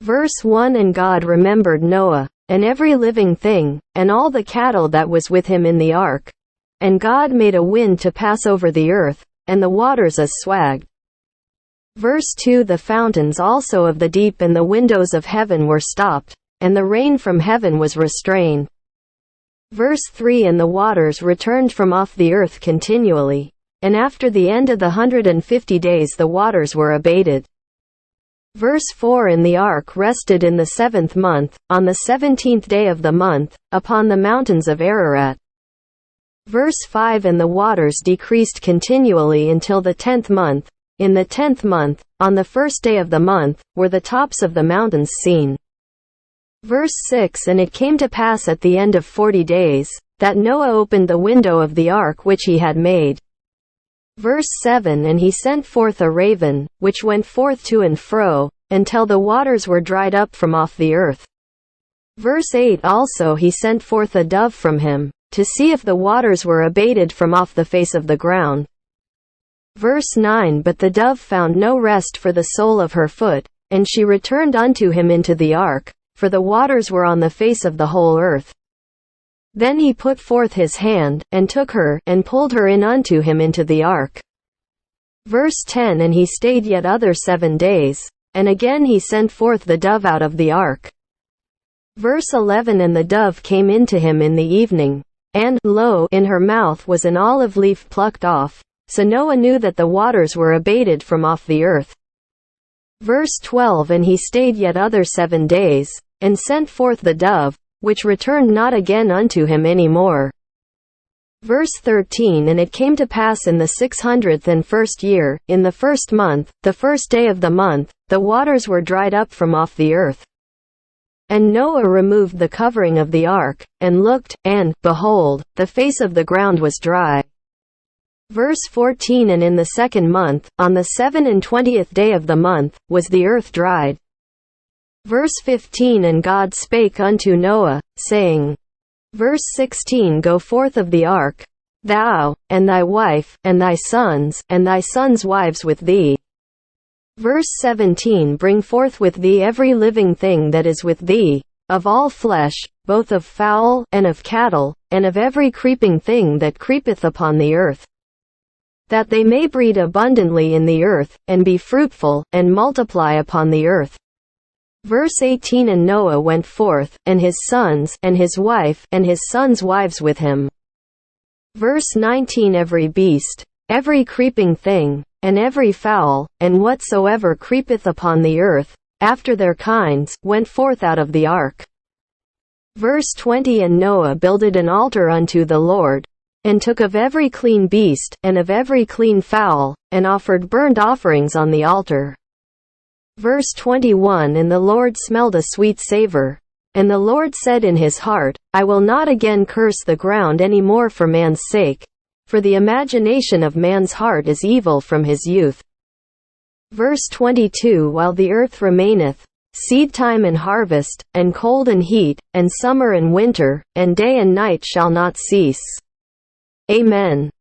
Verse 1 And God remembered Noah, and every living thing, and all the cattle that was with him in the ark. And God made a wind to pass over the earth, and the waters assuaged. Verse 2 The fountains also of the deep and the windows of heaven were stopped, and the rain from heaven was restrained. Verse 3 And the waters returned from off the earth continually, and after the end of the 150 days the waters were abated. Verse 4 And the ark rested in the 7th month, on the 17th day of the month, upon the mountains of Ararat. Verse 5 And the waters decreased continually until the 10th month. In the 10th month, on the 1st day of the month, were the tops of the mountains seen. Verse 6 And it came to pass at the end of 40 days, that Noah opened the window of the ark which he had made. Verse 7 And he sent forth a raven, which went forth to and fro, until the waters were dried up from off the earth. Verse 8 Also he sent forth a dove from him, to see if the waters were abated from off the face of the ground. Verse 9 But the dove found no rest for the sole of her foot, and she returned unto him into the ark, for the waters were on the face of the whole earth. Then he put forth his hand, and took her, and pulled her in unto him into the ark. Verse 10 And he stayed yet other 7 days, and again he sent forth the dove out of the ark. Verse 11 And the dove came into him in the evening, and, lo, in her mouth was an olive leaf plucked off, so Noah knew that the waters were abated from off the earth. Verse 12 And he stayed yet other 7 days, and sent forth the dove, which returned not again unto him any more. Verse 13 And it came to pass in the 601st year, in the 1st month, the 1st day of the month, the waters were dried up from off the earth. And Noah removed the covering of the ark, and looked, and, behold, the face of the ground was dry. Verse 14 And in the 2nd month, on the 27th day of the month, was the earth dried. Verse 15 And God spake unto Noah, saying. Verse 16 Go forth of the ark, thou, and thy wife, and thy sons wives with thee. Verse 17 Bring forth with thee every living thing that is with thee, of all flesh, both of fowl, and of cattle, and of every creeping thing that creepeth upon the earth, that they may breed abundantly in the earth, and be fruitful, and multiply upon the earth. Verse 18 And Noah went forth, and his sons, and his wife, and his sons' wives with him. Verse 19 Every beast, every creeping thing, and every fowl, and whatsoever creepeth upon the earth, after their kinds, went forth out of the ark. Verse 20 And Noah builded an altar unto the Lord, and took of every clean beast, and of every clean fowl, and offered burnt offerings on the altar. Verse 21 And the Lord smelled a sweet savor. And the Lord said in his heart, I will not again curse the ground any more for man's sake, for the imagination of man's heart is evil from his youth. Verse 22 While the earth remaineth, seed time and harvest, and cold and heat, and summer and winter, and day and night shall not cease. Amen.